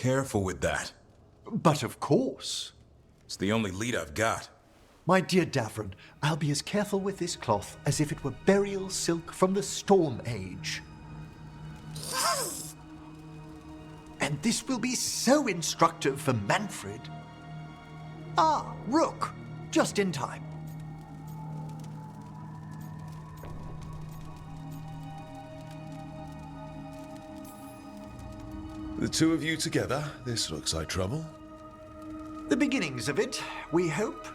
Careful with that. But of course. It's the only lead I've got. My dear Davron, I'll be as careful with this cloth as if it were burial silk from the Storm Age. And this will be so instructive for Manfred. Ah, Rook, just in time. The two of you together, this looks like trouble. The beginnings of it, we hope.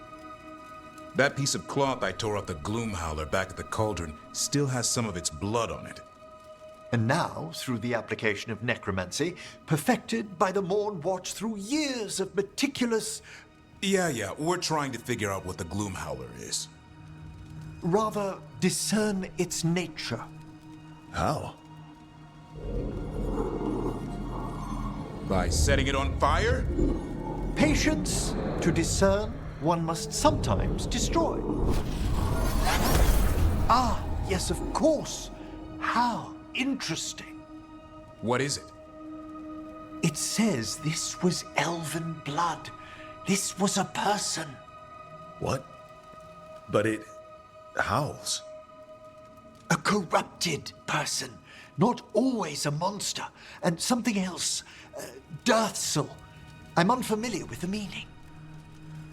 That piece of cloth I tore off the Gloom Howler back at the cauldron still has some of its blood on it. And now, through the application of necromancy, perfected by the Morn Watch through years of meticulous... Yeah, we're trying to figure out what the Gloom Howler is. rather discern its nature. How? By setting it on fire? Patience. To discern, one must sometimes destroy. Ah, yes, of course. How interesting. What is it? It says this was elven blood. This was a person. What? But it howls. A corrupted person. Not always a monster. And something else. Deathsel. I'm unfamiliar with the meaning.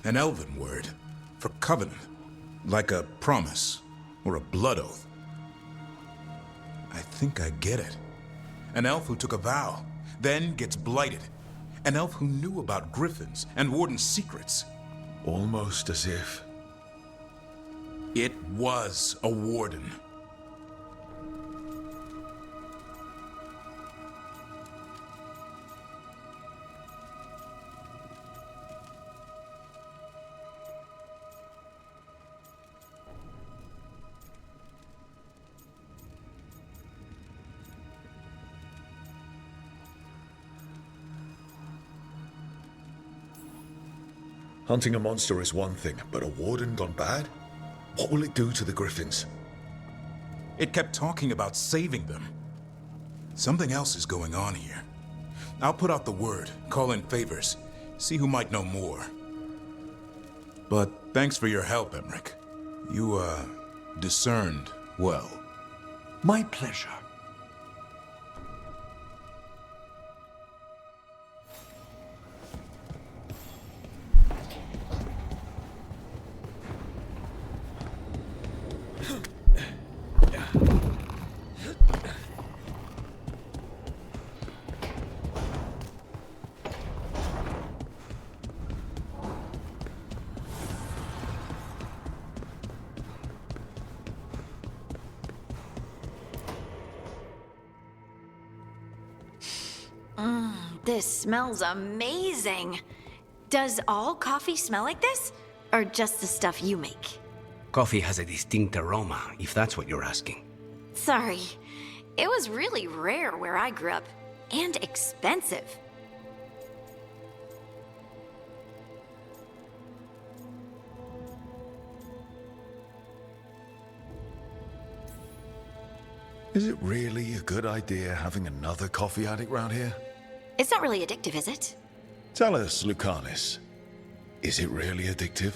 An elven word for covenant. Like a promise or a blood oath. I think I get it. An elf who took a vow, then gets blighted. An elf who knew about griffins and warden's secrets. Almost as if... It was a warden. Hunting a monster is one thing, but a warden gone bad? What will it do to the griffins? It kept talking about saving them. Something else is going on here. I'll put out the word, call in favors, see who might know more. But thanks for your help, Emmerich. You, discerned well. My pleasure. This smells amazing. Does all coffee smell like this? Or just the stuff you make? Coffee has a distinct aroma, if that's what you're asking. Sorry. It was really rare where I grew up. And expensive. Is it really a good idea having another coffee addict round here? It's not really addictive, is it? Tell us, Lucanus. Is it really addictive?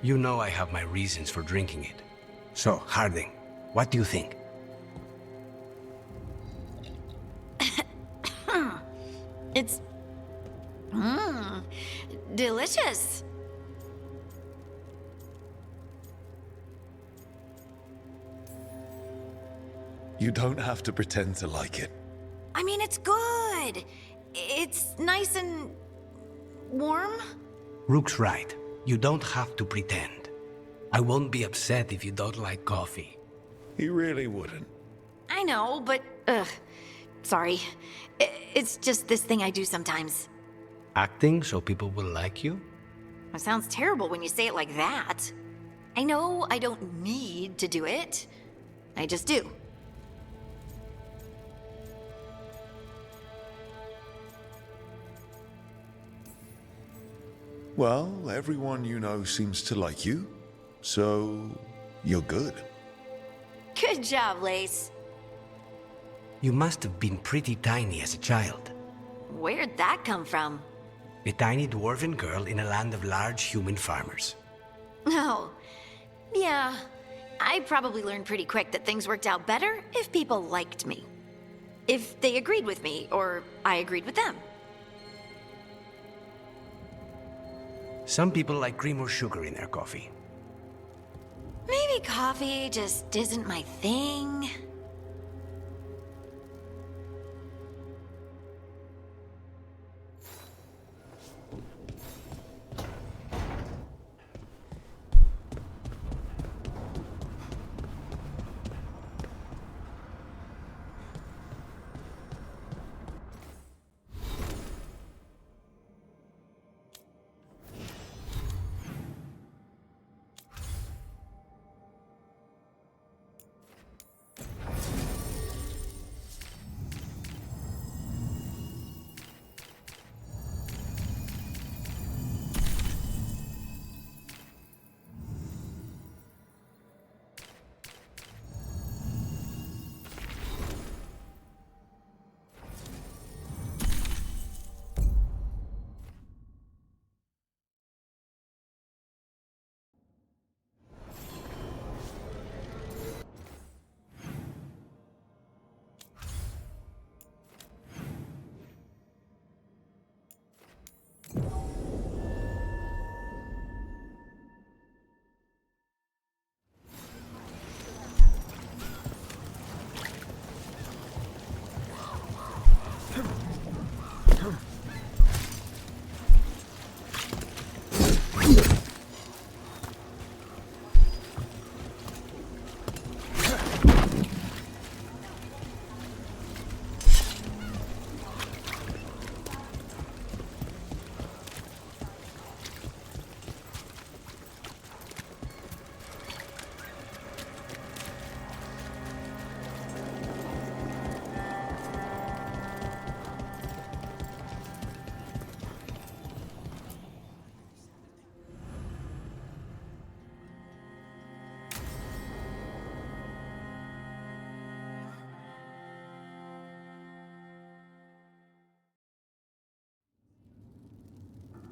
You know I have my reasons for drinking it. So, Harding, what do you think? It's... delicious. You don't have to pretend to like it. I mean, it's good. It's nice and... warm? Rook's right. You don't have to pretend. I won't be upset if you don't like coffee. He really wouldn't. I know, but... sorry. It's just this thing I do sometimes. Acting so people will like you? It sounds terrible when you say it like that. I know I don't need to do it. I just do. Well, everyone you know seems to like you, so you're good. Good job, Lace. You must have been pretty tiny as a child. Where'd that come from? A tiny dwarven girl in a land of large human farmers. Oh, yeah. I probably learned pretty quick that things worked out better if people liked me. If they agreed with me, or I agreed with them. Some people like cream or sugar in their coffee. Maybe coffee just isn't my thing.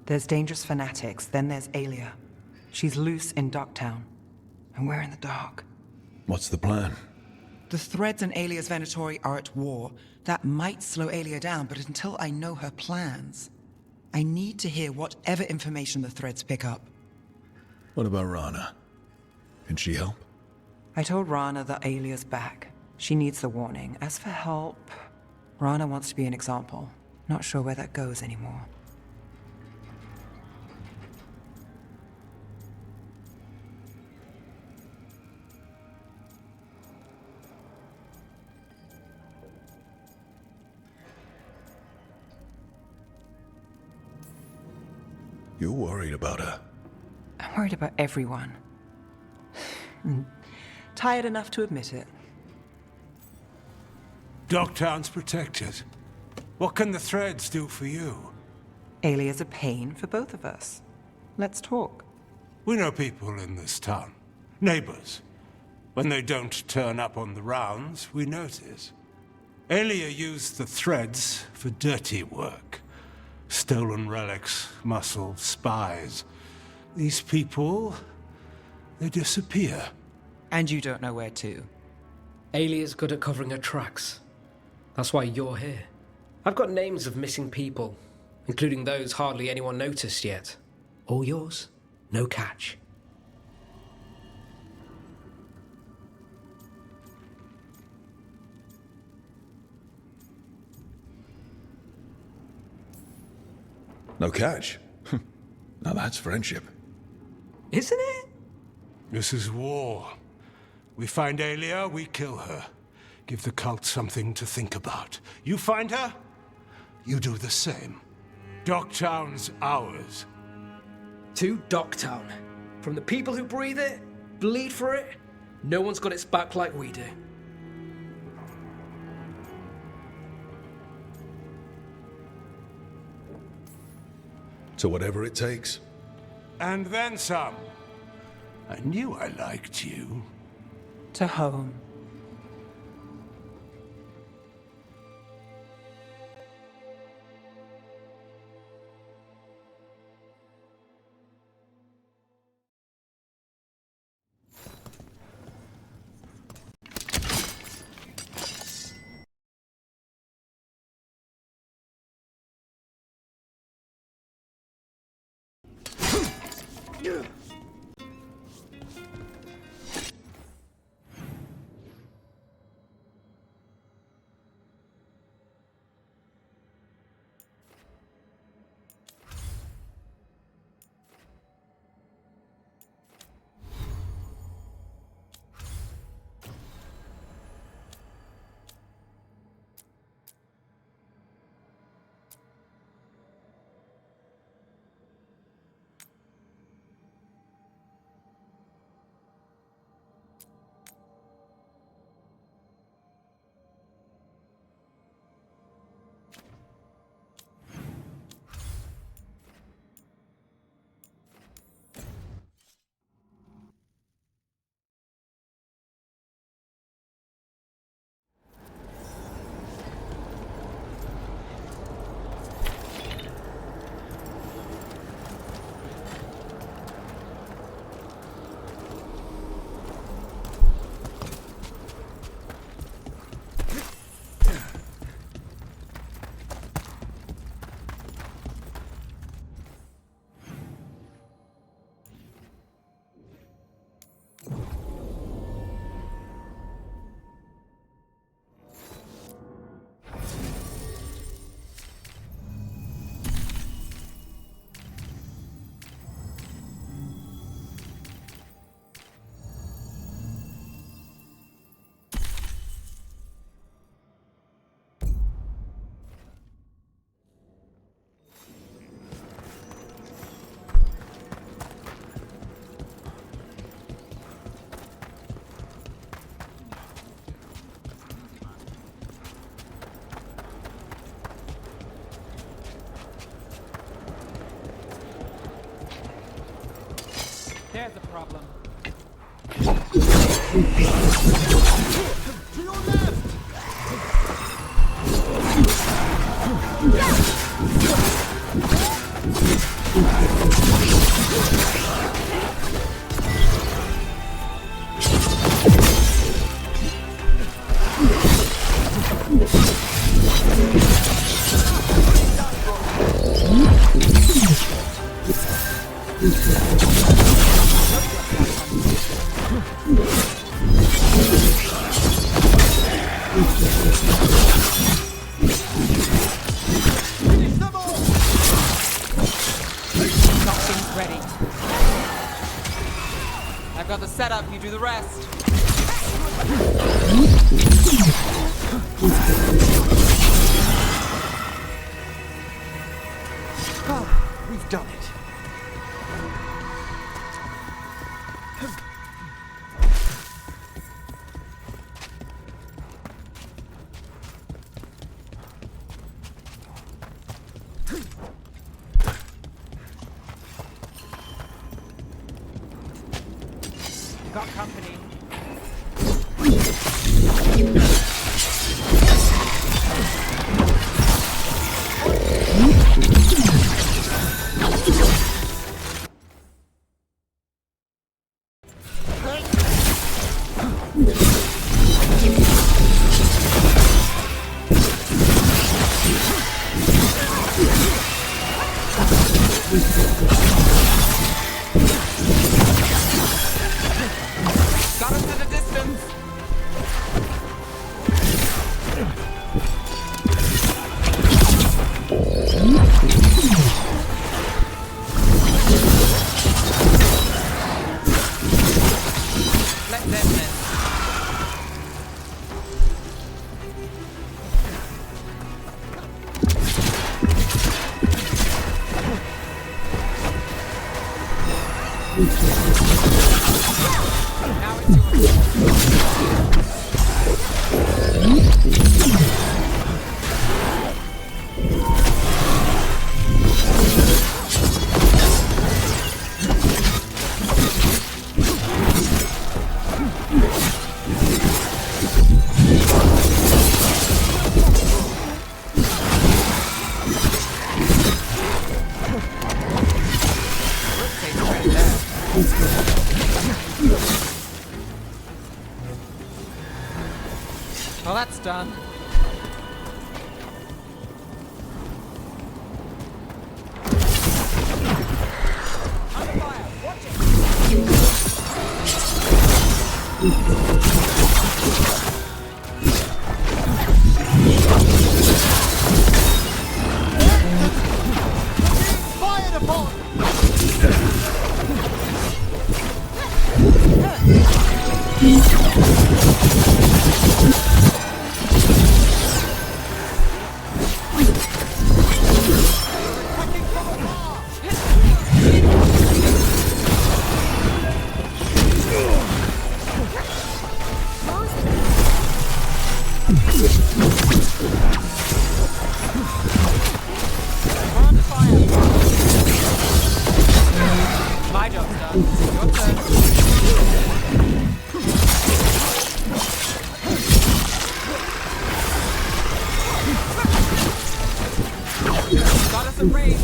There's dangerous fanatics, then there's Aelia. She's loose in Ducktown, and we're in the dark. What's the plan? The Threads and Aelia's Venatori are at war. That might slow Aelia down, but until I know her plans, I need to hear whatever information the Threads pick up. What about Rana? Can she help? I told Rana that Aelia's back. She needs the warning. As for help, Rana wants to be an example. Not sure where that goes anymore. You're worried about her. I'm worried about everyone. Tired enough to admit it. Docktown's protected. What can the Threads do for you? Aelia's a pain for both of us. Let's talk. We know people in this town. Neighbors. When they don't turn up on the rounds, we notice. Aelia used the Threads for dirty work. Stolen relics, muscle, spies. These people, they disappear. And you don't know where to. Aelia's good at covering her tracks. That's why you're here. I've got names of missing people, including those hardly anyone noticed yet. All yours, no catch. No catch? Now that's friendship. Isn't it? This is war. We find Aelia, we kill her. Give the cult something to think about. You find her, you do the same. Docktown's ours. To Docktown. From the people who breathe it, bleed for it, no one's got its back like we do. To whatever it takes. And then some. I knew I liked you. To home. There's a problem. Something's ready. I've got the setup, you do the rest. Ah, we've done it. You got company. Got us to the distance. Let them in. Now it's yours. Takes credit there. Well, that's done. Under fire! Watch it! Fired upon! Under fire! My job's done. Your turn. Got us a raise.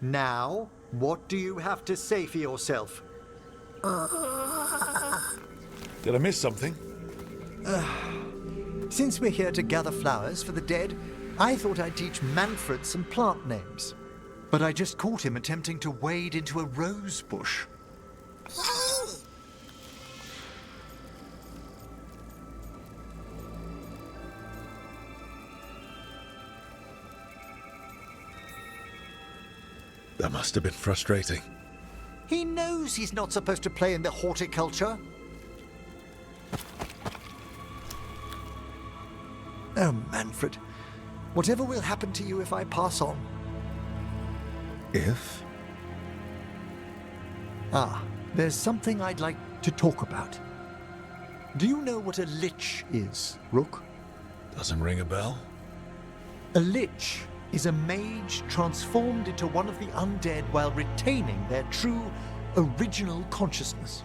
Now, what do you have to say for yourself? Did I miss something? Since we're here to gather flowers for the dead, I thought I'd teach Manfred some plant names. But I just caught him attempting to wade into a rose bush. That must have been frustrating. He knows he's not supposed to play in the horticulture. Oh, Manfred. Whatever will happen to you if I pass on? If? Ah, there's something I'd like to talk about. Do you know what a lich is, Rook? Doesn't ring a bell? A lich is a mage transformed into one of the undead while retaining their true, original consciousness.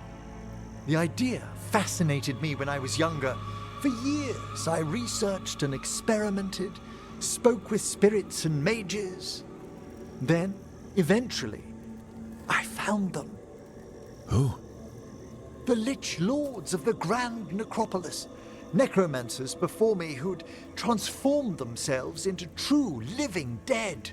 The idea fascinated me when I was younger. For years, I researched and experimented, spoke with spirits and mages. Then, eventually, I found them. Who? The Lich Lords of the Grand Necropolis. Necromancers before me who'd transformed themselves into true living dead.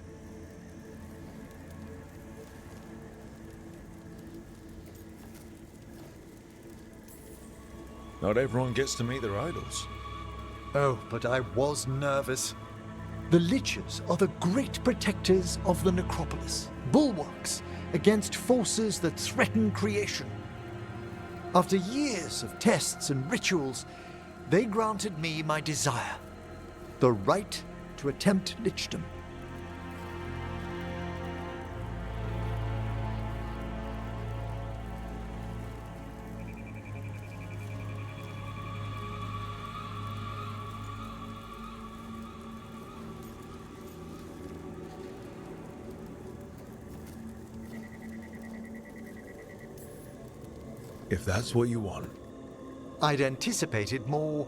Not everyone gets to meet their idols. Oh, but I was nervous. The Liches are the great protectors of the Necropolis, bulwarks against forces that threaten creation. After years of tests and rituals, they granted me my desire, the right to attempt lichdom. If that's what you want. I'd anticipated more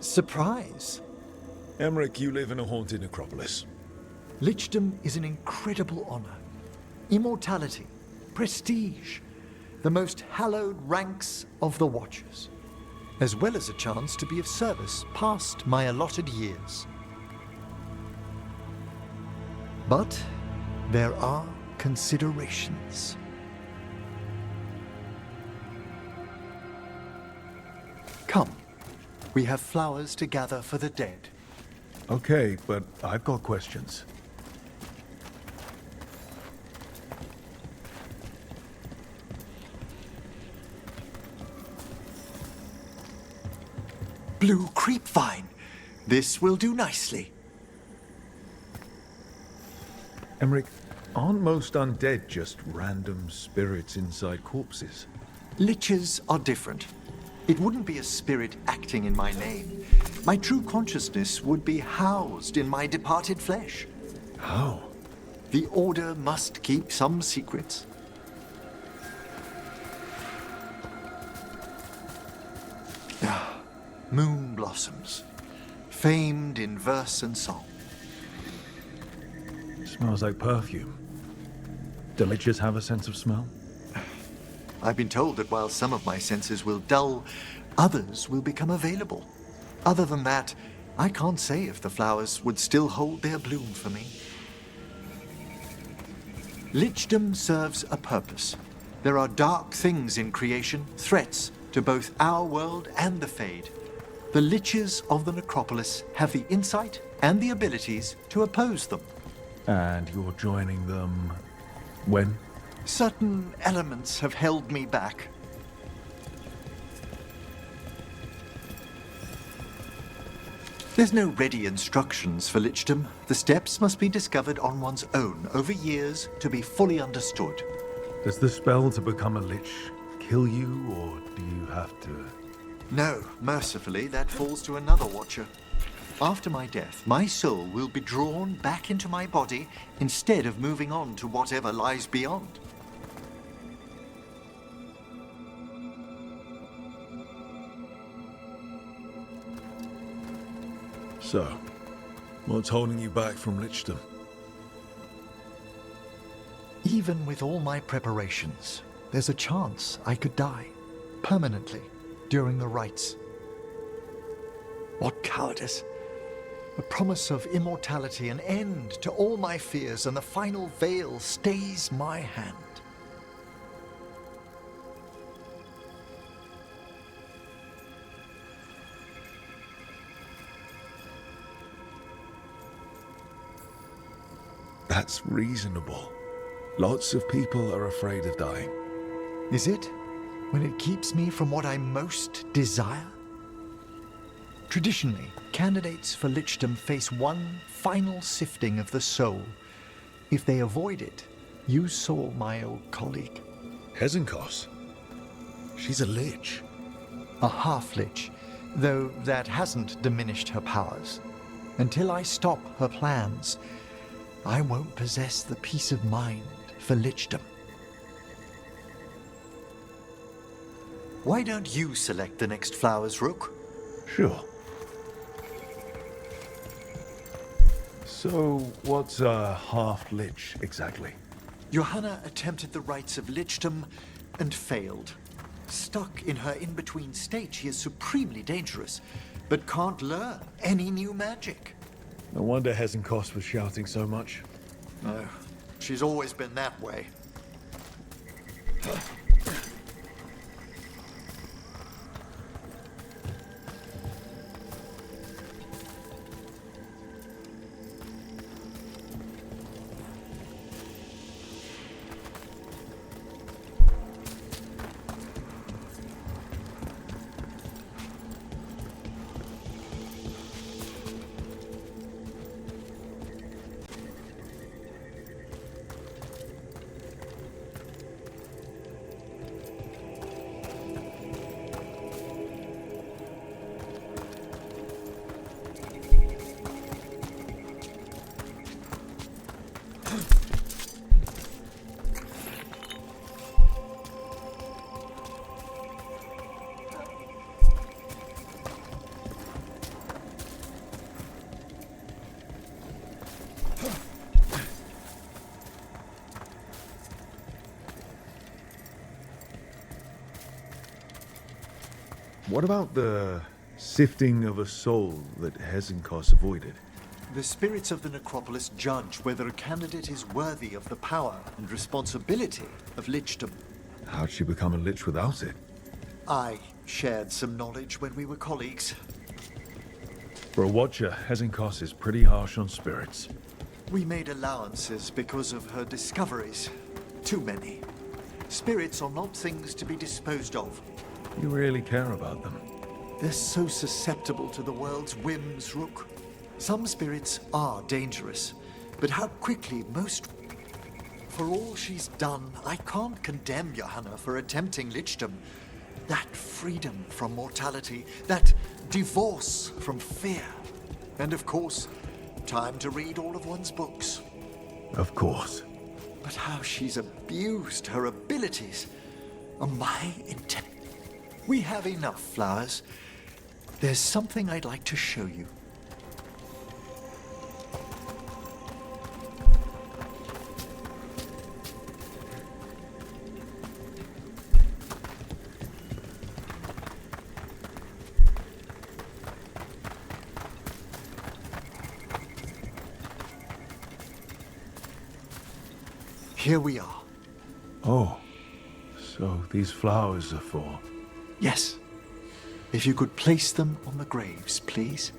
surprise. Emmerich, you live in a haunted necropolis. Lichdom is an incredible honor. Immortality, prestige, the most hallowed ranks of the Watchers, as well as a chance to be of service past my allotted years. But there are considerations. Come, we have flowers to gather for the dead. Okay, but I've got questions. Blue creepvine. This will do nicely. Emmerich, aren't most undead just random spirits inside corpses? Liches are different. It wouldn't be a spirit acting in my name. My true consciousness would be housed in my departed flesh. How? The Order must keep some secrets. Ah, moon blossoms, famed in verse and song. Smells like perfume. Do liches have a sense of smell? I've been told that while some of my senses will dull, others will become available. Other than that, I can't say if the flowers would still hold their bloom for me. Lichdom serves a purpose. There are dark things in creation, threats to both our world and the Fade. The Liches of the Necropolis have the insight and the abilities to oppose them. And you're joining them when? Certain elements have held me back. There's no ready instructions for lichdom. The steps must be discovered on one's own over years to be fully understood. Does the spell to become a lich kill you, or do you have to? No, mercifully, that falls to another watcher. After my death, my soul will be drawn back into my body instead of moving on to whatever lies beyond. So, what's holding you back from lichdom? Even with all my preparations, there's a chance I could die permanently during the rites. What cowardice! A promise of immortality, an end to all my fears, and the final veil stays my hand. That's reasonable. Lots of people are afraid of dying. Is it? When it keeps me from what I most desire? Traditionally, candidates for lichdom face one final sifting of the soul. If they avoid it, you saw my old colleague. Hezenkos? She's a lich. A half-lich, though that hasn't diminished her powers. Until I stop her plans, I won't possess the peace of mind for lichdom. Why don't you select the next flowers, Rook? Sure. So, what's a half-lich exactly? Johanna attempted the rites of lichdom and failed. Stuck in her in-between state, she is supremely dangerous, but can't learn any new magic. No wonder Hezenkos was shouting so much. No, she's always been that way. What about the sifting of a soul that Hezenkos avoided? The spirits of the necropolis judge whether a candidate is worthy of the power and responsibility of lichdom. How'd she become a lich without it? I shared some knowledge when we were colleagues. For a watcher, Hezenkos is pretty harsh on spirits. We made allowances because of her discoveries. Too many. Spirits are not things to be disposed of. You really care about them. They're so susceptible to the world's whims, Rook. Some spirits are dangerous, but how quickly most... For all she's done, I can't condemn Johanna for attempting lichdom. That freedom from mortality, that divorce from fear. And of course, time to read all of one's books. Of course. But how she's abused her abilities on my intent. We have enough flowers. There's something I'd like to show you. Here we are. Oh, so these flowers are for... Yes. If you could place them on the graves, please.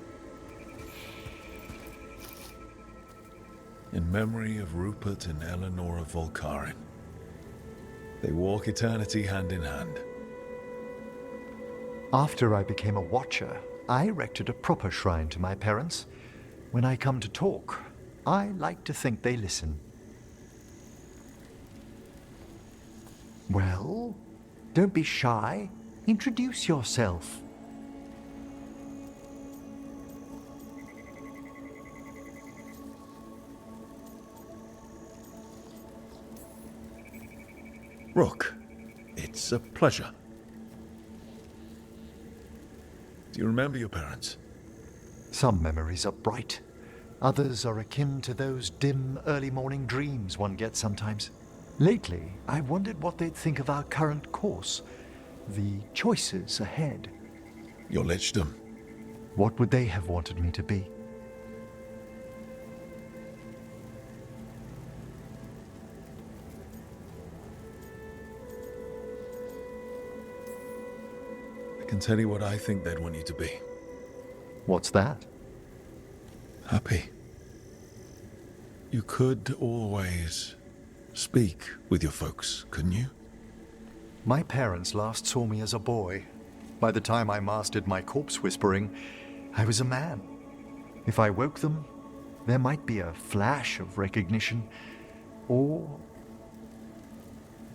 In memory of Rupert and Eleanor of Volkaren. They walk eternity hand in hand. After I became a watcher, I erected a proper shrine to my parents. When I come to talk, I like to think they listen. Well, don't be shy. Introduce yourself. Rook, it's a pleasure. Do you remember your parents? Some memories are bright. Others are akin to those dim early morning dreams one gets sometimes. Lately, I wondered what they'd think of our current course, the choices ahead. Your lichdom. What would they have wanted me to be? I can tell you what I think they'd want you to be. What's that? Happy. You could always Speak with your folks, couldn't you? My parents last saw me as a boy. By the time I mastered my corpse whispering, I was a man. If I woke them, there might be a flash of recognition, or...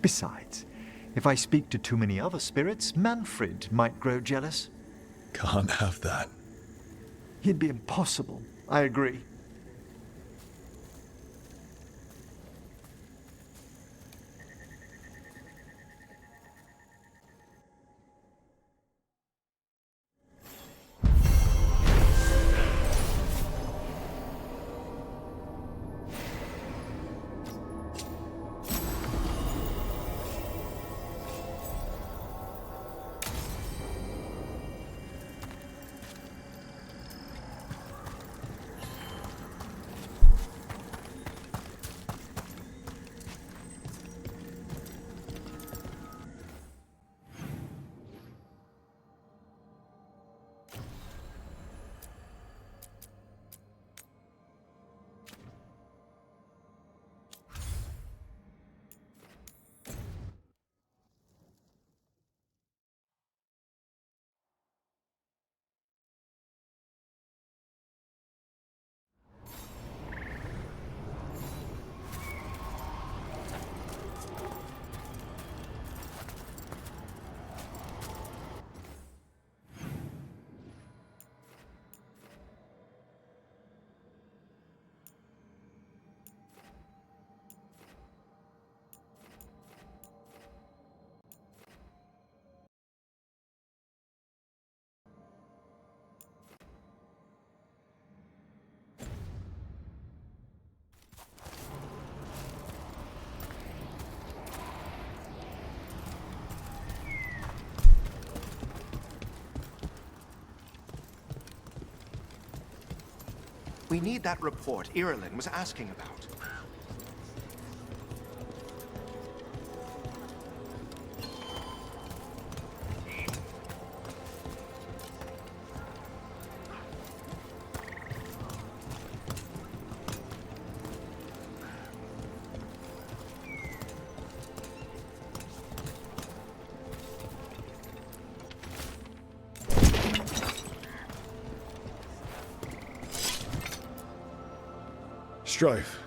Besides, if I speak to too many other spirits, Manfred might grow jealous. Can't have that. It'd be impossible, I agree. We need that report Irilyn was asking about. Strife,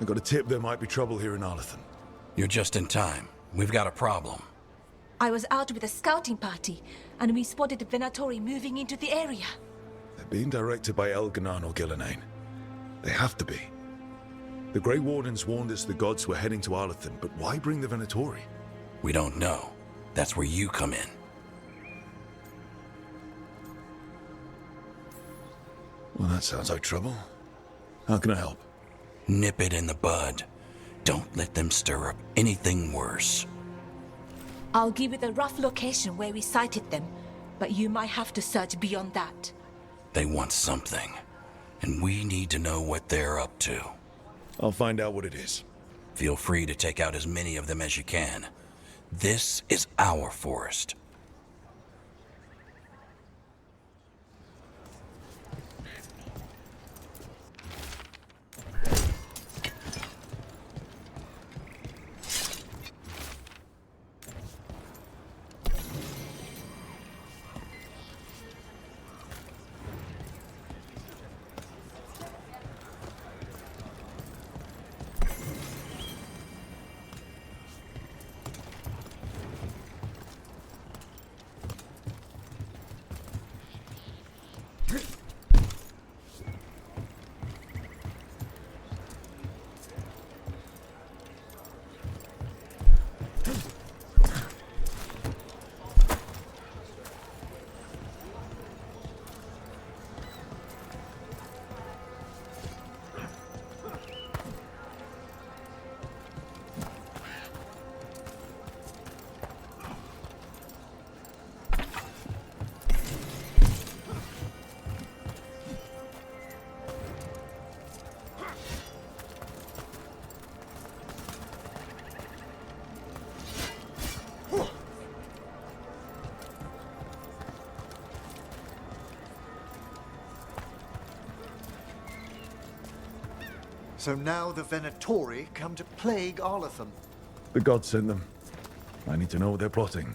I got a tip there might be trouble here in Arlathan. You're just in time. We've got a problem. I was out with a scouting party, and we spotted the Venatori moving into the area. They're being directed by Elganan or Gillenane. They have to be. The Grey Wardens warned us the gods were heading to Arlathan, but why bring the Venatori? We don't know. That's where you come in. Well, that sounds like trouble. How can I help? Nip it in the bud. Don't let them stir up anything worse. I'll give you the rough location where we sighted them, but you might have to search beyond that. They want something, and we need to know what they're up to. I'll find out what it is. Feel free to take out as many of them as you can. This is our forest. So now the Venatori come to plague Arlathan. The gods sent them. I need to know what they're plotting.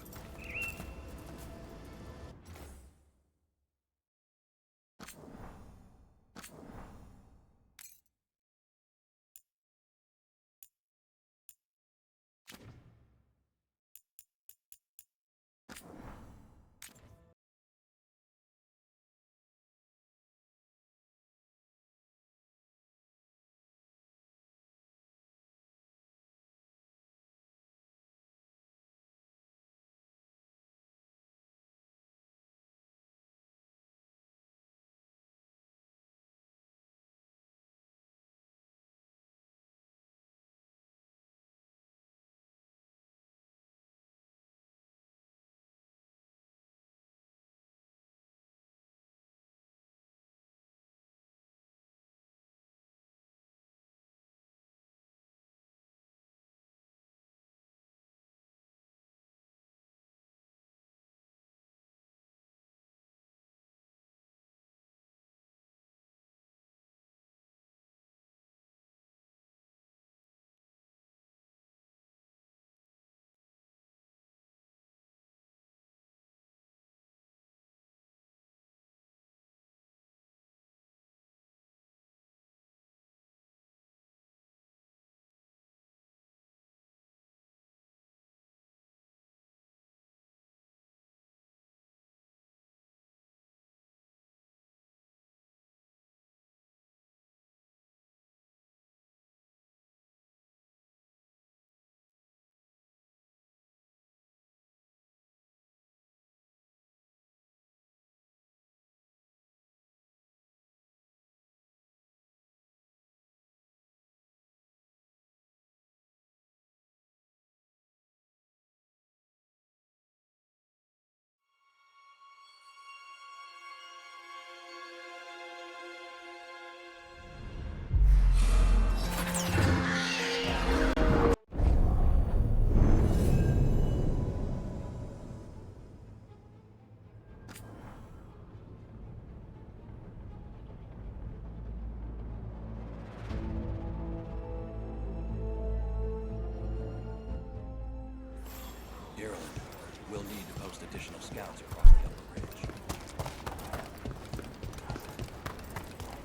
We'll need to post additional scouts across the upper ridge.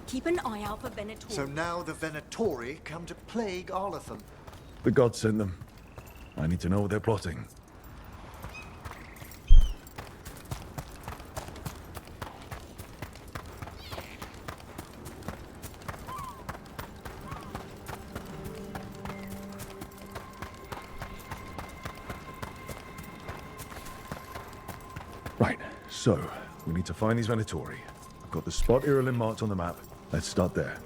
Keep an eye out for Venatori. So now the Venatori come to plague Arlathan. The gods sent them. I need to know what they're plotting. Right, so we need to find these Venatori. I've got the spot Irulan marked on the map. Let's start there.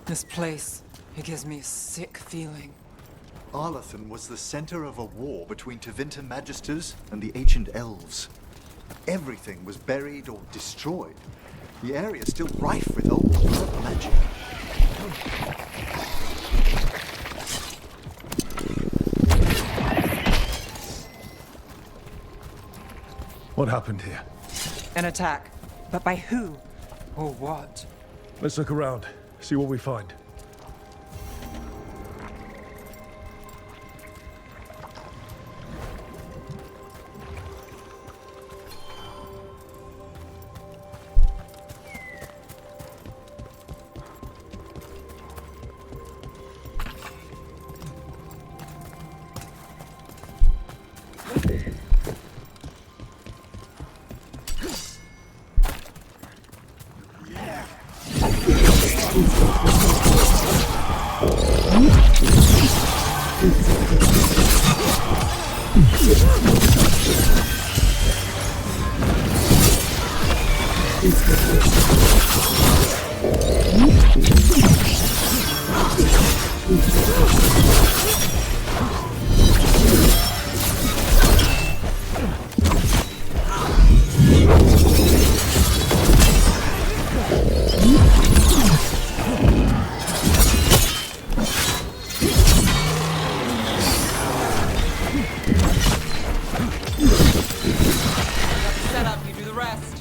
This place, it gives me a sick feeling. Arlathan was the center of a war between Tevinter Magisters and the ancient elves. Everything was buried or destroyed. The area is still rife with old magic. What happened here? An attack. But by who? Or what? Let's look around, see what we find. Set up, you do the rest.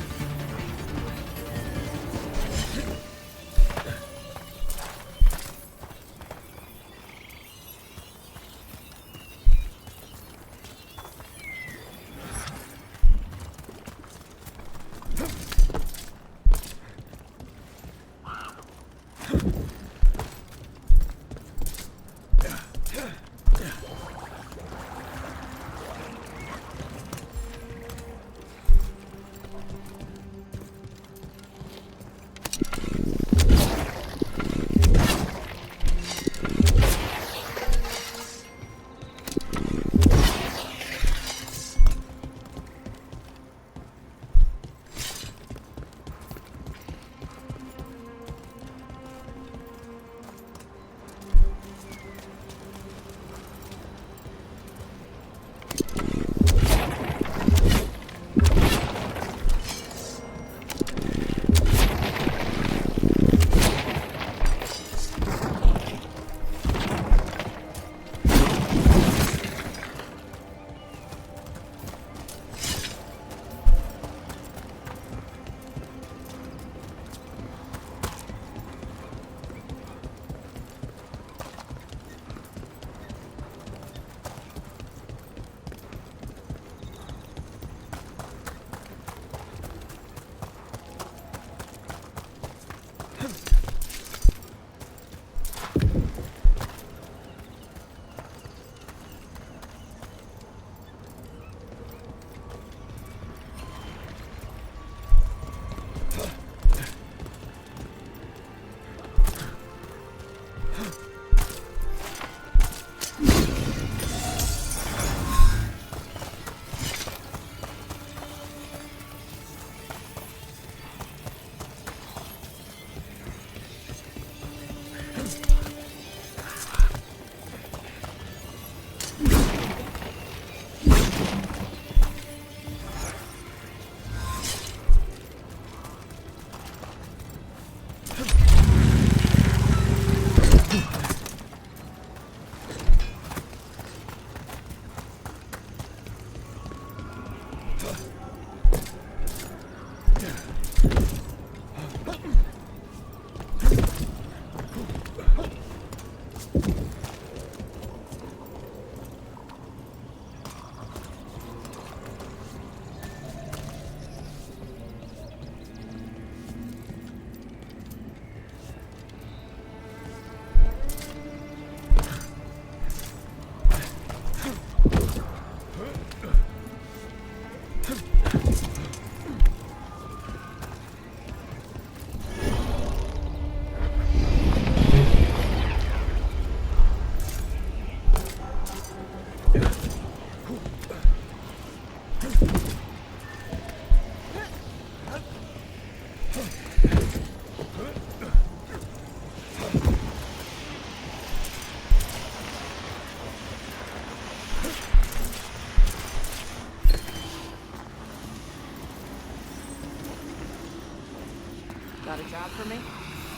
Got a job for me?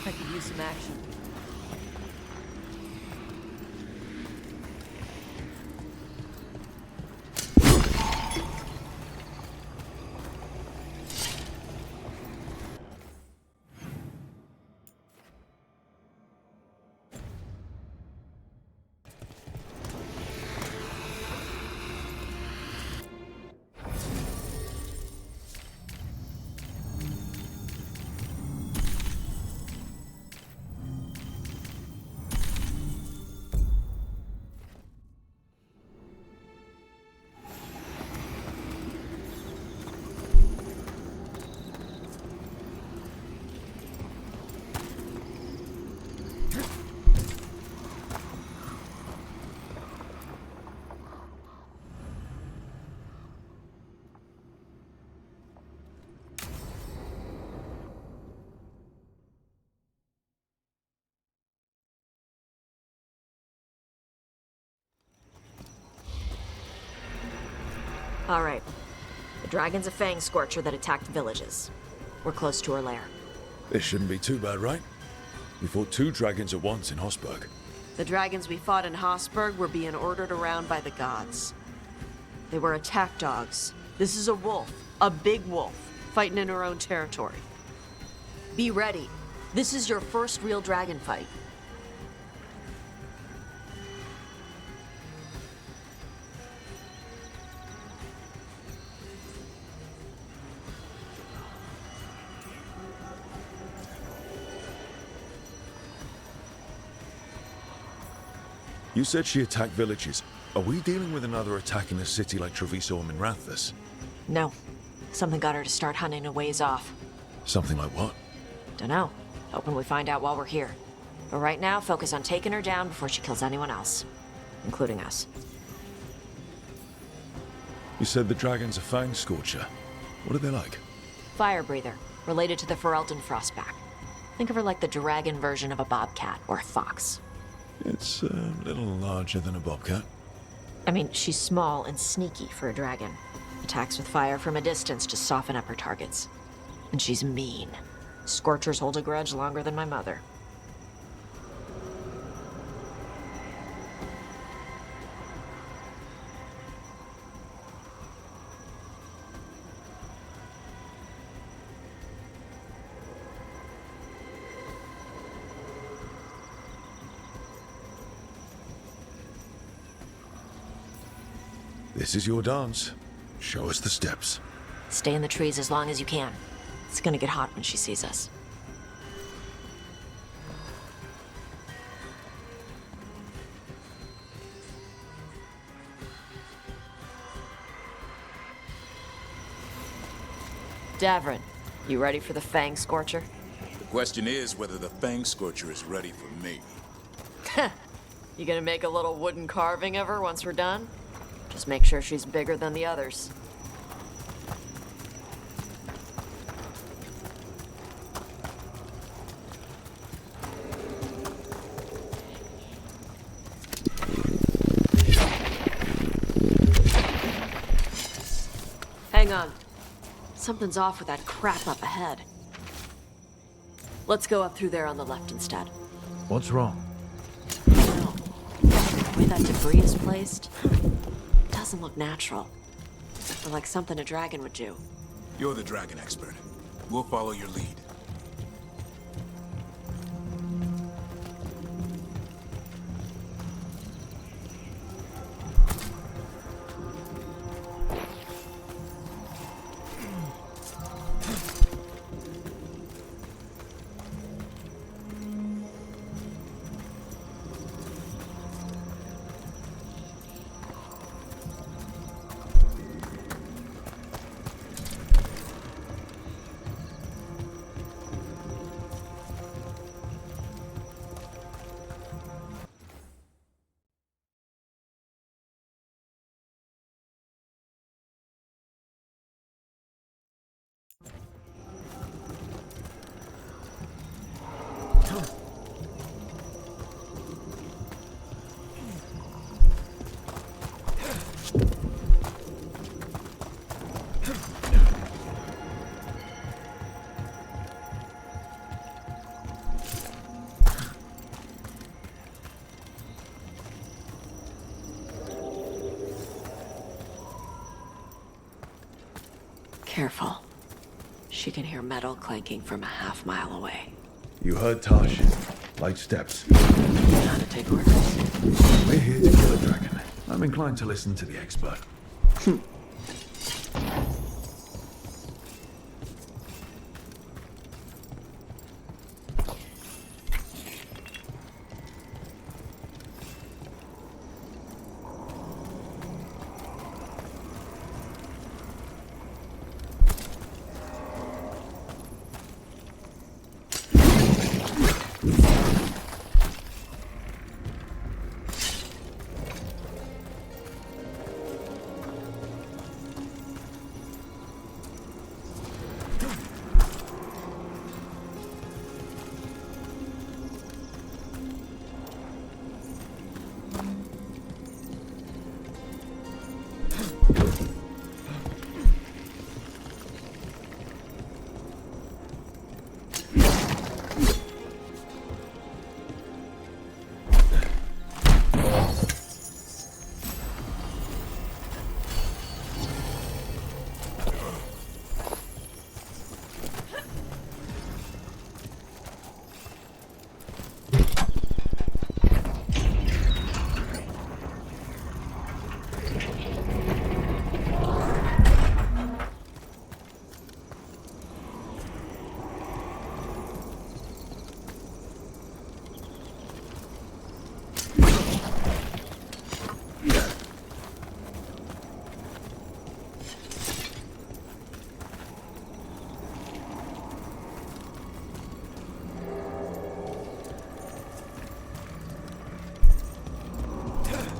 I could use some action. All right. The dragon's a fang scorcher that attacked villages. We're close to her lair. This shouldn't be too bad, right? We fought 2 dragons at once in Hosberg. The dragons we fought in Hosberg were being ordered around by the gods. They were attack dogs. This is a wolf, a big wolf, fighting in her own territory. Be ready. This is your first real dragon fight. You said she attacked villages. Are we dealing with another attack in a city like Treviso or Minrathous? No. Something got her to start hunting a ways off. Something like what? Dunno. Hoping we find out while we're here. But right now, focus on taking her down before she kills anyone else. Including us. You said the dragon's a fang scorcher. What are they like? Fire breather. Related to the Ferelden Frostback. Think of her like the dragon version of a bobcat or a fox. It's a little larger than a bobcat. I mean, she's small and sneaky for a dragon. Attacks with fire from a distance to soften up her targets. And she's mean. Scorchers hold a grudge longer than my mother. This is your dance. Show us the steps. Stay in the trees as long as you can. It's gonna get hot when she sees us. Davrin, you ready for the Fang Scorcher? The question is whether the Fang Scorcher is ready for me. You gonna make a little wooden carving of her once we're done? Just make sure she's bigger than the others. Hang on. Something's off with that crap up ahead. Let's go up through there on the left instead. What's wrong? No. The way that debris is placed doesn't look natural. Or like something a dragon would do. You're the dragon expert. We'll follow your lead. Careful. She can hear metal clanking from a half-mile away. You heard Tosh. Light steps. How to take orders. We're here to kill a dragon. I'm inclined to listen to the expert.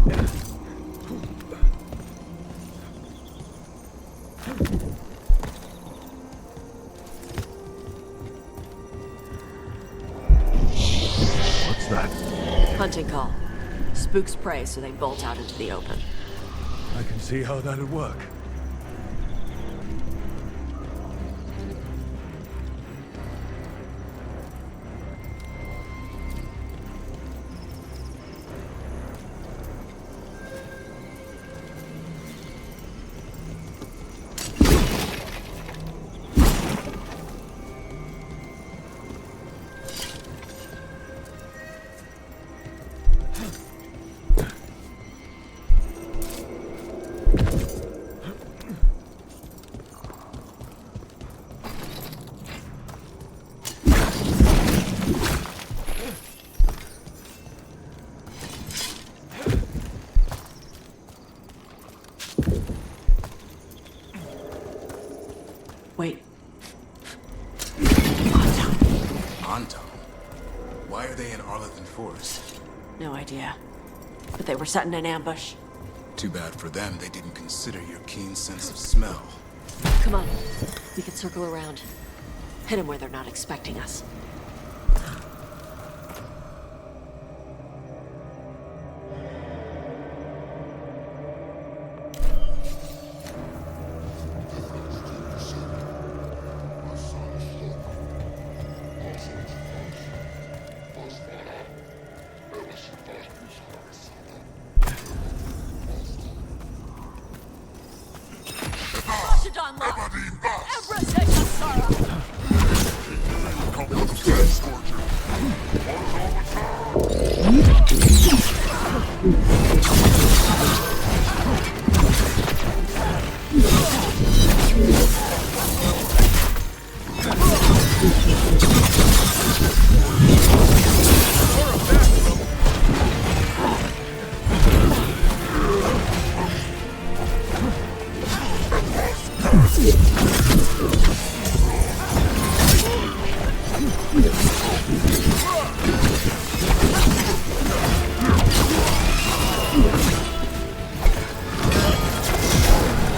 What's that? Hunting call. Spooks prey, so they bolt out into the open. I can see how that'd work. Wait. Anton? Why are they in Arlington Forest? No idea. But they were setting an ambush. Too bad for them they didn't consider your keen sense of smell. Come on. We can circle around. Hit them where they're not expecting us.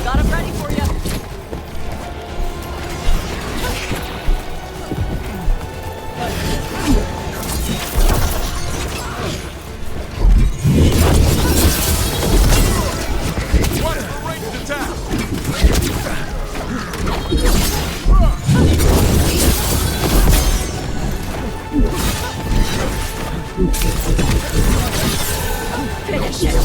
Got him ready for you. Finish it.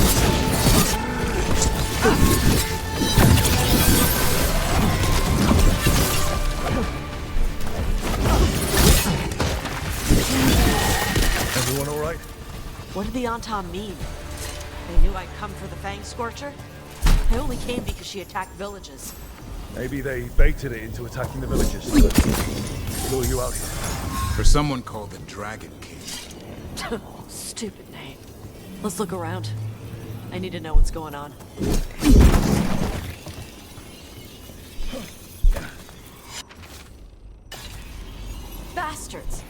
Everyone all right? What did the Anton mean? They knew I'd come for the Fang Scorcher? I only came because she attacked villages. Maybe they baited it into attacking the villages. Lure you out here. For someone called the Dragon King. Stupid name. Let's look around. I need to know what's going on. Bastards!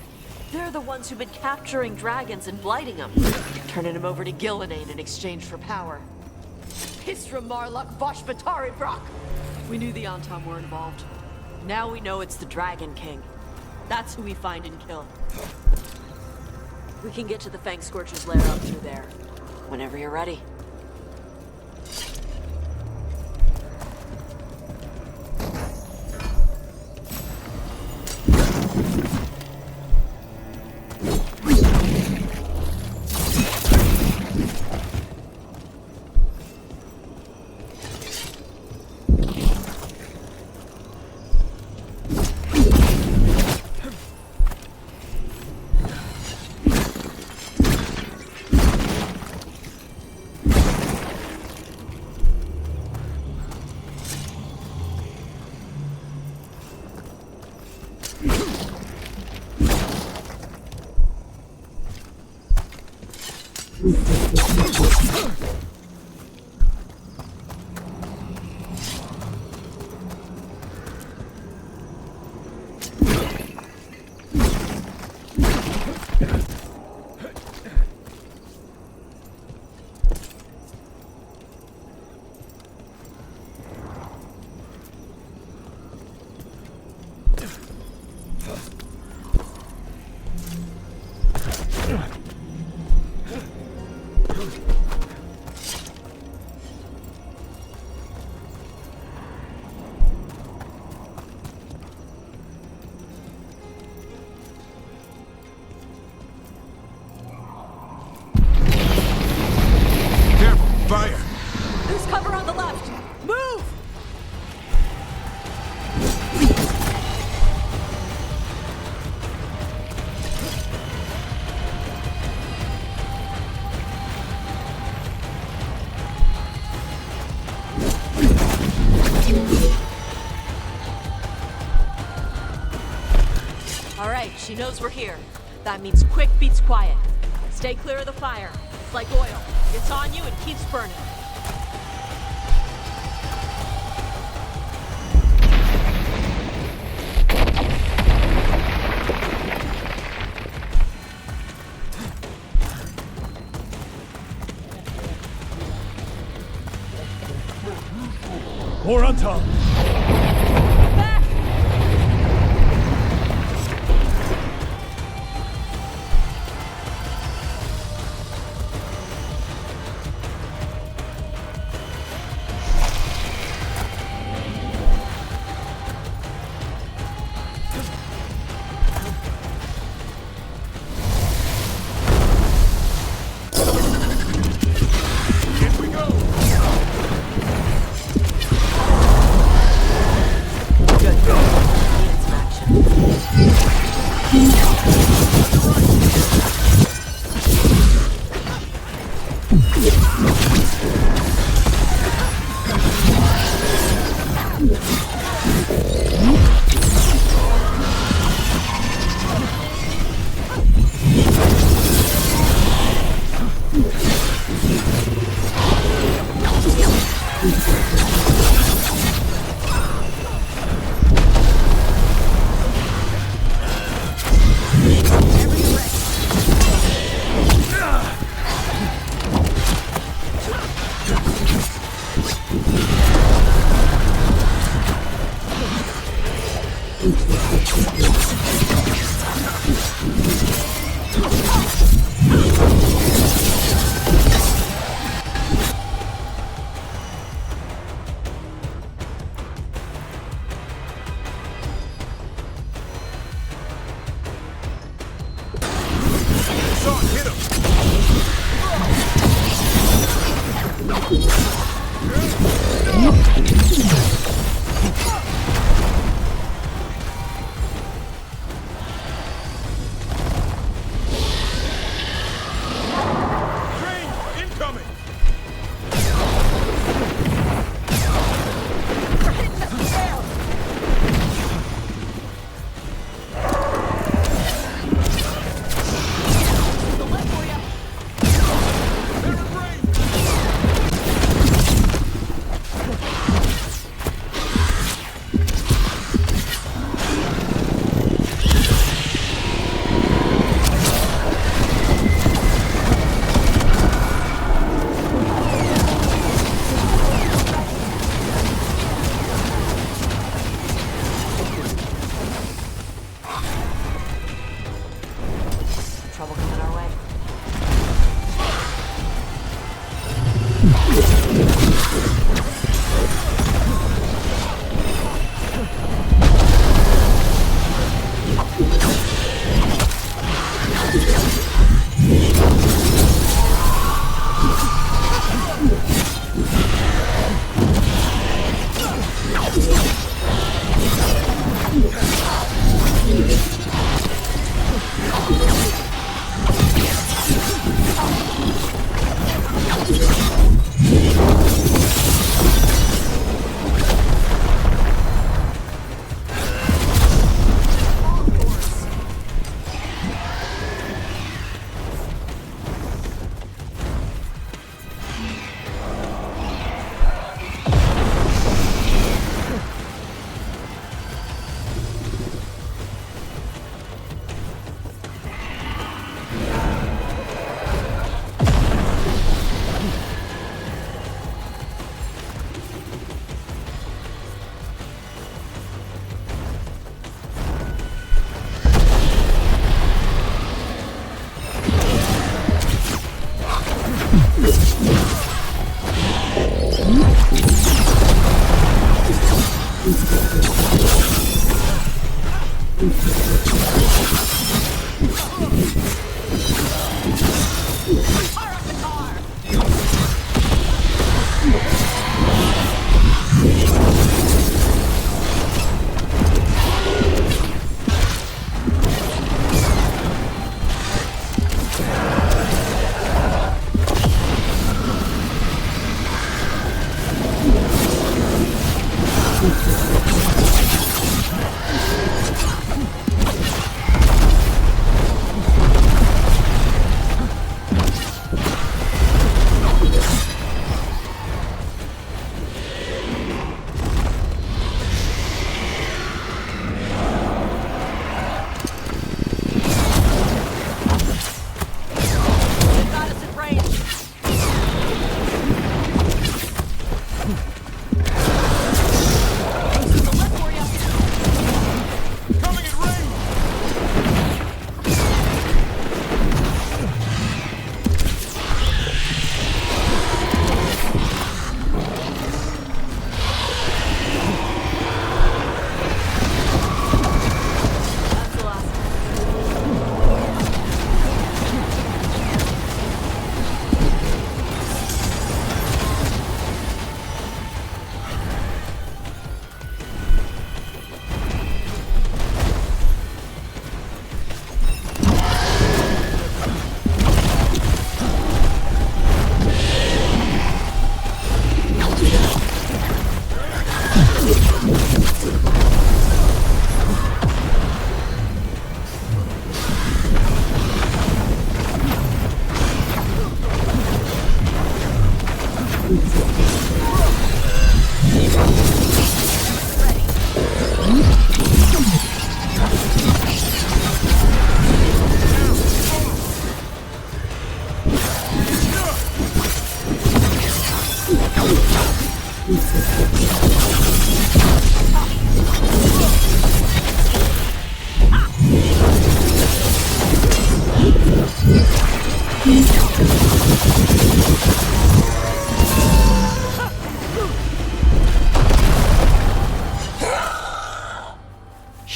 They're the ones who've been capturing dragons and blighting them, turning them over to Gillenane in exchange for power. Pistra Marluk Voshvatari Brock! We knew the Anton were involved. Now we know it's the Dragon King. That's who we find and kill. We can get to the Fang Scorcher's lair up through there. Whenever you're ready. She knows we're here. That means quick beats quiet. Stay clear of the fire. It's like oil. It's on you and keeps burning. More on top.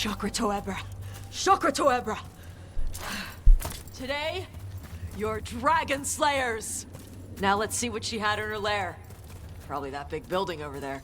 Chakra Toebra. Chakra Toebra. Today, you're dragon slayers. Now let's see what she had in her lair. Probably that big building over there.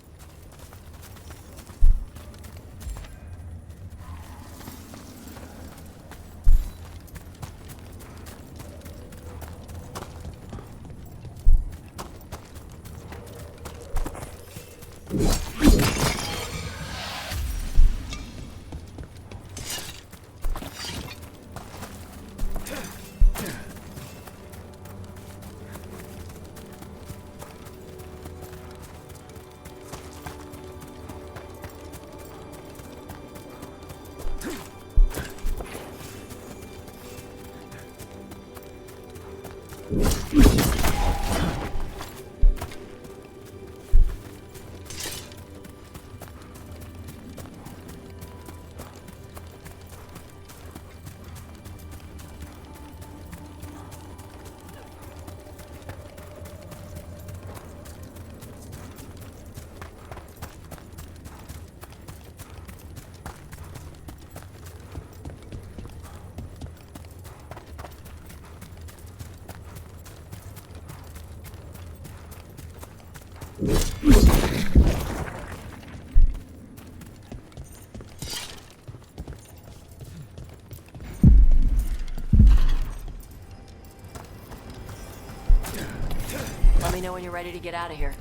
Let me know when you're ready to get out of here.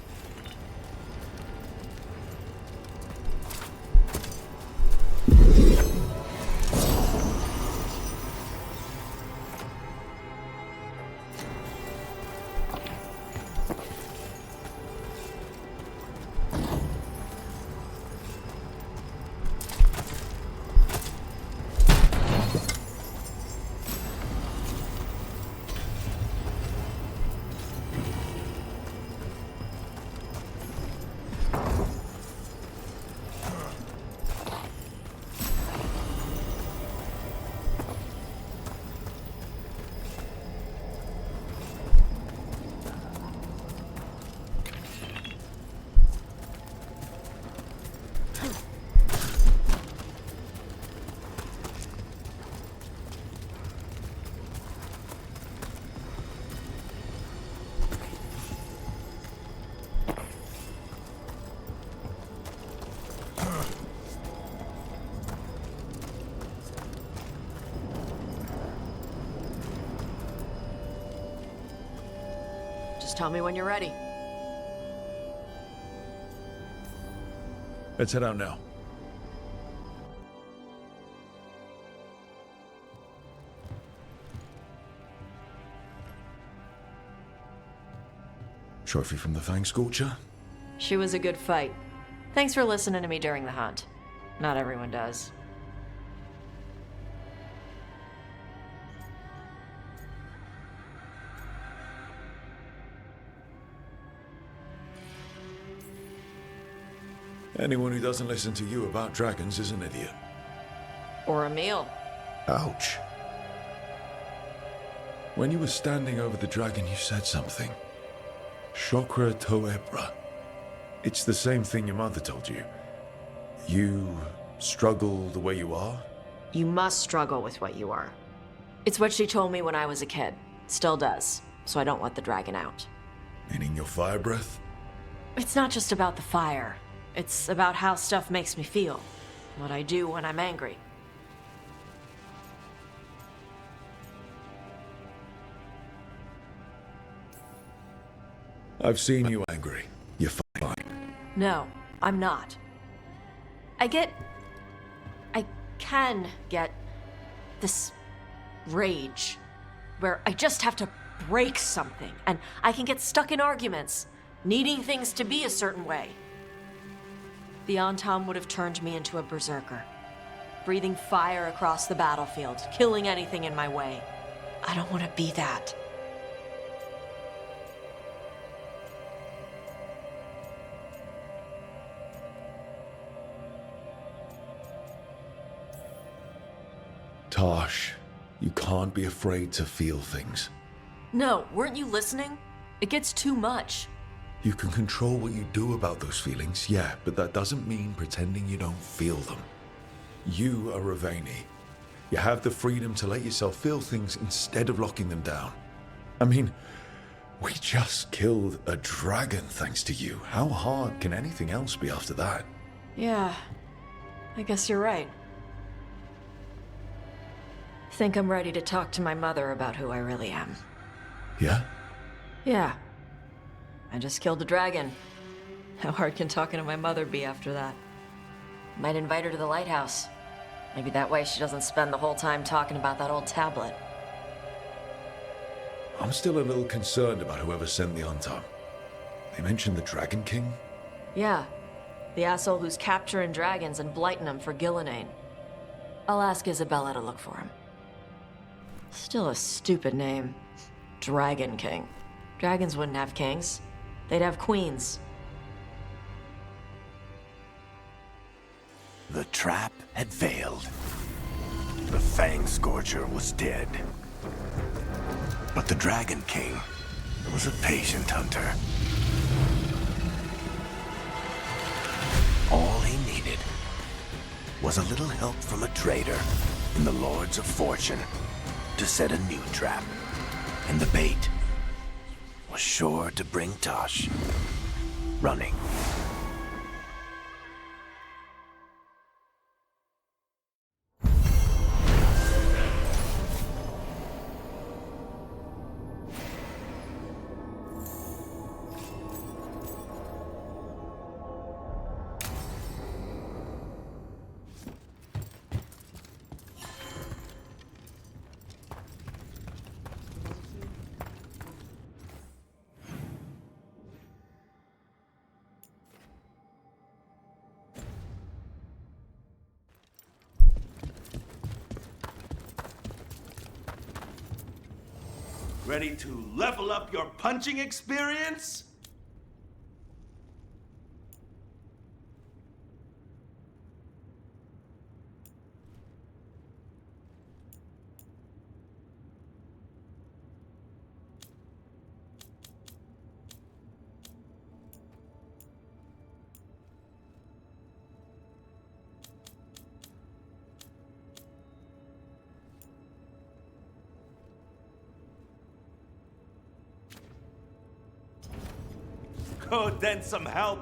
Just tell me when you're ready. Let's head out now. Trophy from the Fang Scorcher? She was a good fight. Thanks for listening to me during the hunt. Not everyone does. Anyone who doesn't listen to you about dragons is an idiot. Or a meal. Ouch. When you were standing over the dragon, you said something. Chakra Toebra. It's the same thing your mother told you. You struggle the way you are? You must struggle with what you are. It's what she told me when I was a kid. Still does. So I don't let the dragon out. Meaning your fire breath? It's not just about the fire. It's about how stuff makes me feel. What I do when I'm angry. I've seen you angry. You're fine. No, I'm not. I can get this rage where I just have to break something and I can get stuck in arguments. needing things to be a certain way. The Antam would have turned me into a berserker, breathing fire across the battlefield, killing anything in my way. I don't want to be that. Tosh, you can't be afraid to feel things. No, weren't you listening? It gets too much. You can control what you do about those feelings, yeah, but that doesn't mean pretending you don't feel them. You are Ravani. You have the freedom to let yourself feel things instead of locking them down. I mean, we just killed a dragon thanks to you. How hard can anything else be after that? Yeah, I guess you're right. Think I'm ready to talk to my mother about who I really am. Yeah? Yeah. I just killed a dragon. How hard can talking to my mother be after that? Might invite her to the lighthouse. Maybe that way she doesn't spend the whole time talking about that old tablet. I'm still a little concerned about whoever sent the Antam. They mentioned the Dragon King? Yeah. The asshole who's capturing dragons and blighting them for Gillenane. I'll ask Isabella to look for him. Still a stupid name. Dragon King. Dragons wouldn't have kings. They'd have queens. The trap had failed. The Fang Scorcher was dead. But the Dragon King was a patient hunter. All he needed was a little help from a trader in the Lords of Fortune to set a new trap. And the bait was sure to bring Tosh running. Ready to level up your punching experience? Oh, then some help.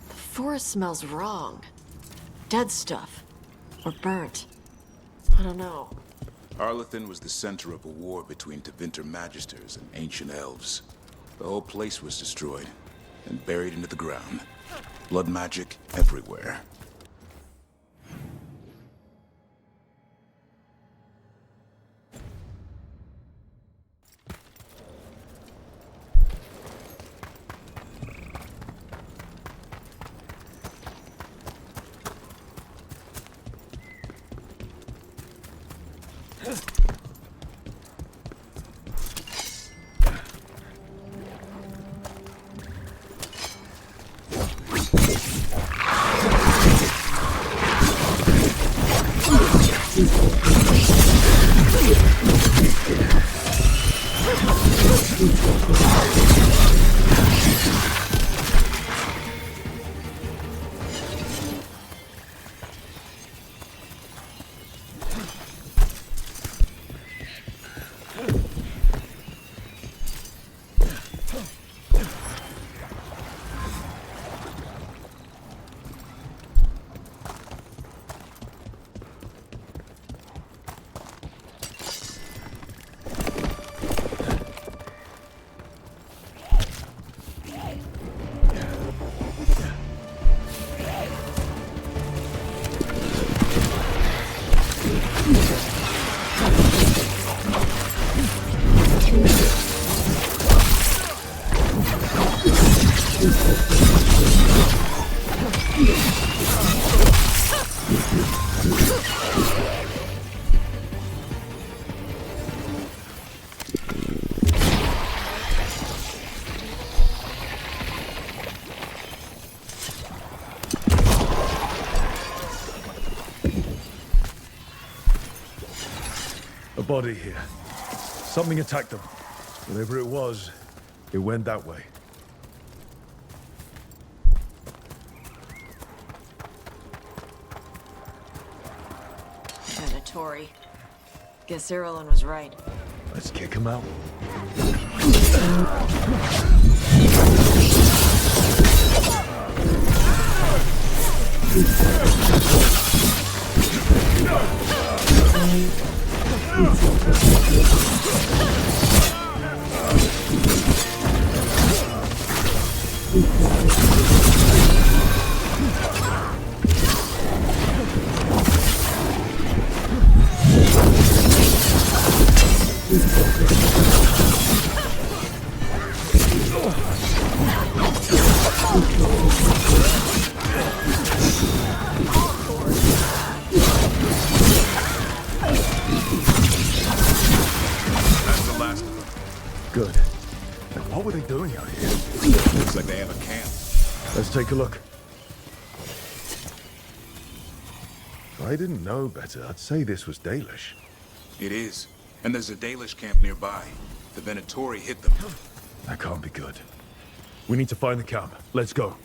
The forest smells wrong. Dead stuff. Or burnt. I don't know. Arlethan was the center of a war between Tevinter Magisters and ancient elves. The whole place was destroyed and buried into the ground. Blood magic everywhere. A body here. Something attacked them. Whatever it was, it went that way. Venatori. Guess Irulan was right. Let's kick him out. Good. And what were they doing out here? Looks like they have a camp. Let's take a look. If I didn't know better, I'd say this was Dalish. It is. And there's a Dalish camp nearby. The Venatori hit them. That can't be good. We need to find the camp. Let's go.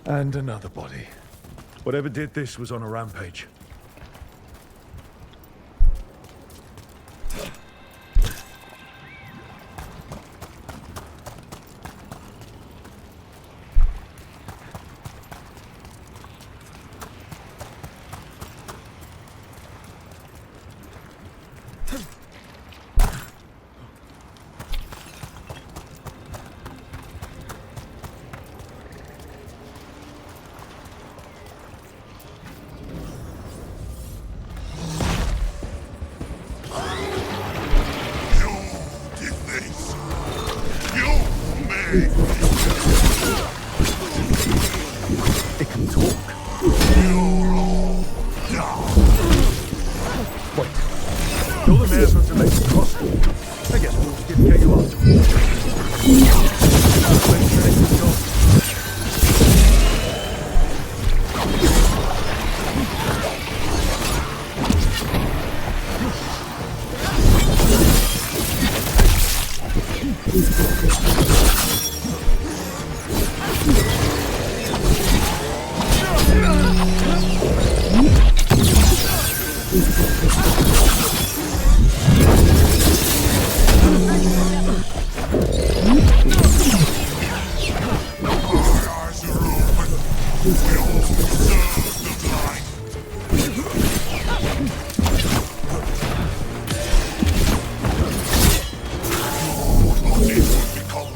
And another body. Whatever did this was on a rampage. It can talk. Wait. You're the mayor from Jamaica Cross. I guess we'll just get you afterwards. Become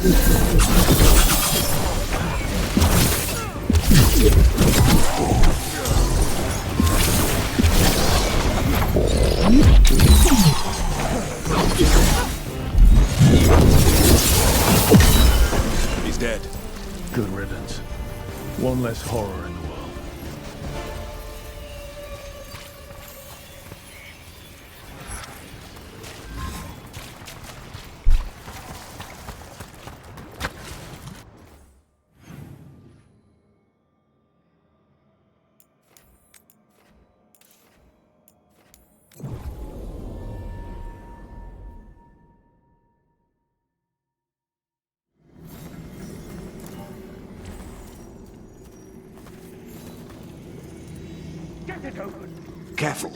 He's dead. Good riddance. One less horror in the world. Careful.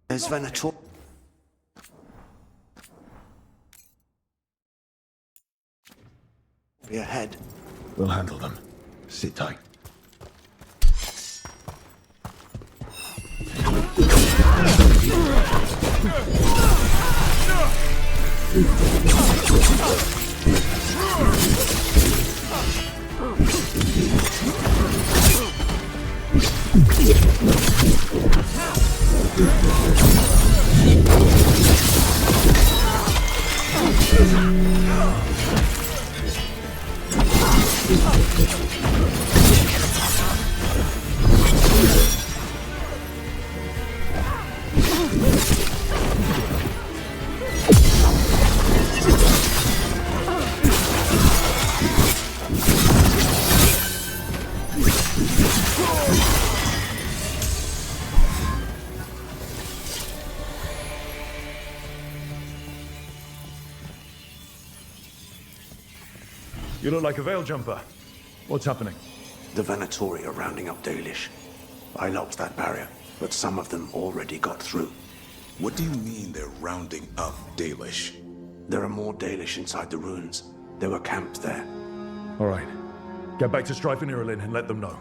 There's Venator. Ahead. We'll handle them. Sit tight. You look like a veil jumper. What's happening? The Venatori are rounding up Dalish. I locked that barrier, but some of them already got through. What do you mean they're rounding up Dalish? There are more Dalish inside the ruins. They were camped there. All right. Get back to Strife and Irulan and let them know.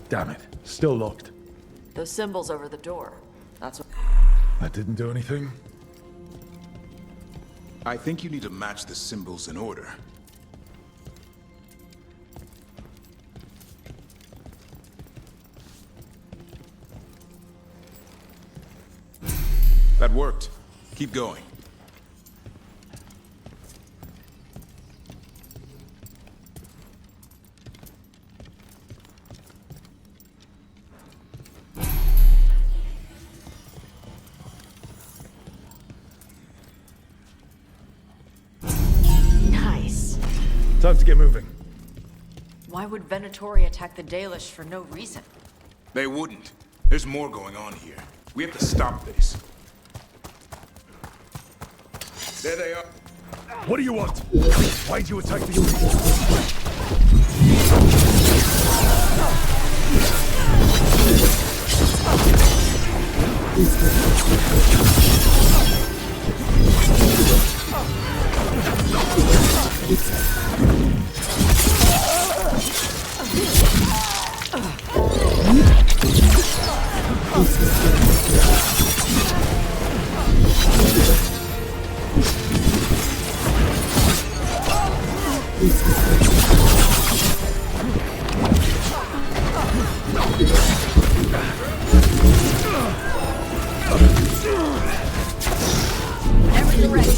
Damn it. Still locked. Those symbols over the door. That's what... That didn't do anything? I think you need to match the symbols in order. That worked. Keep going. Nice. Time to get moving. Why would Venatori attack the Dalish for no reason? They wouldn't. There's more going on here. We have to stop this. There they are. What do you want? Why'd you attack the... Everything ready.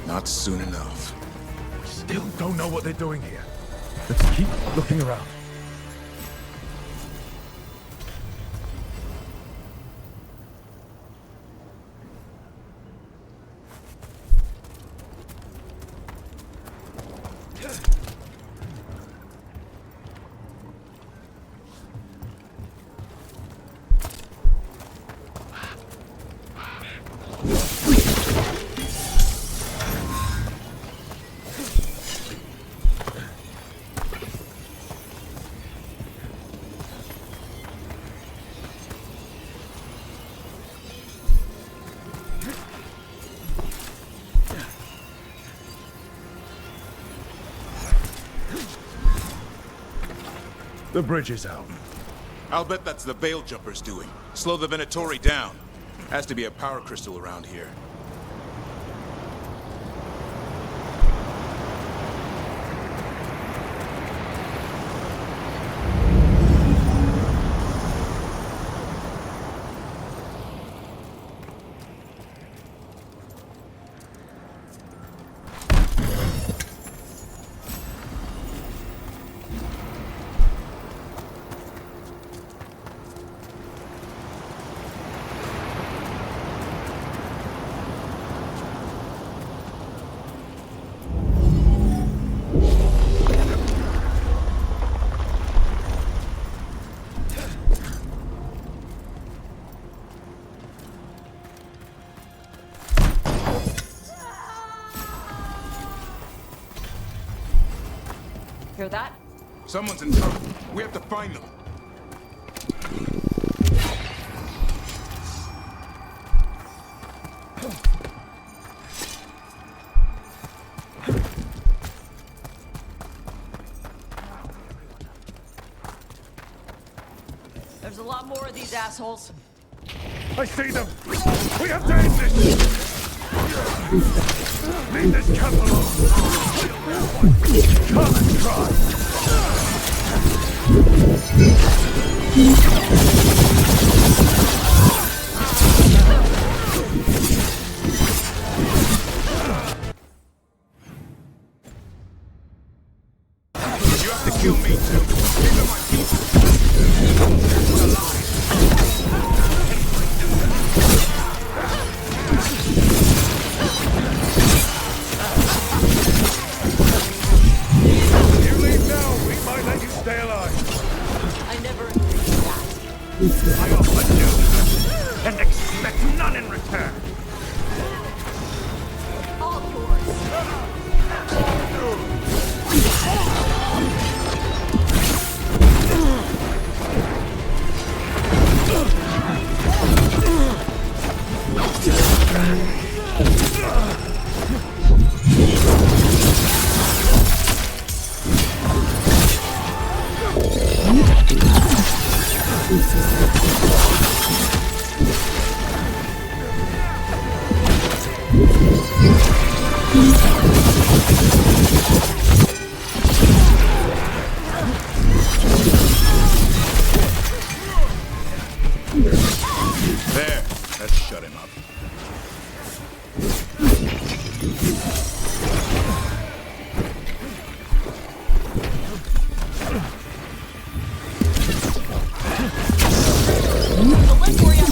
Not soon enough. Still don't know what they're doing here. Let's keep looking around. The bridge is out. I'll bet that's the Veil Jumpers doing. Slow the Venatori down. Has to be a power crystal around here. Hear that? Someone's in trouble. We have to find them. There's a lot more of these assholes. I see them! We have to end this! Leave this camp alone! Come and try! You have to kill me too. These are my people. They're alive. Stay alive! I never agreed to that. I offer you, and expect none in return! All yours. There, let's shut him up. I'll wait for you.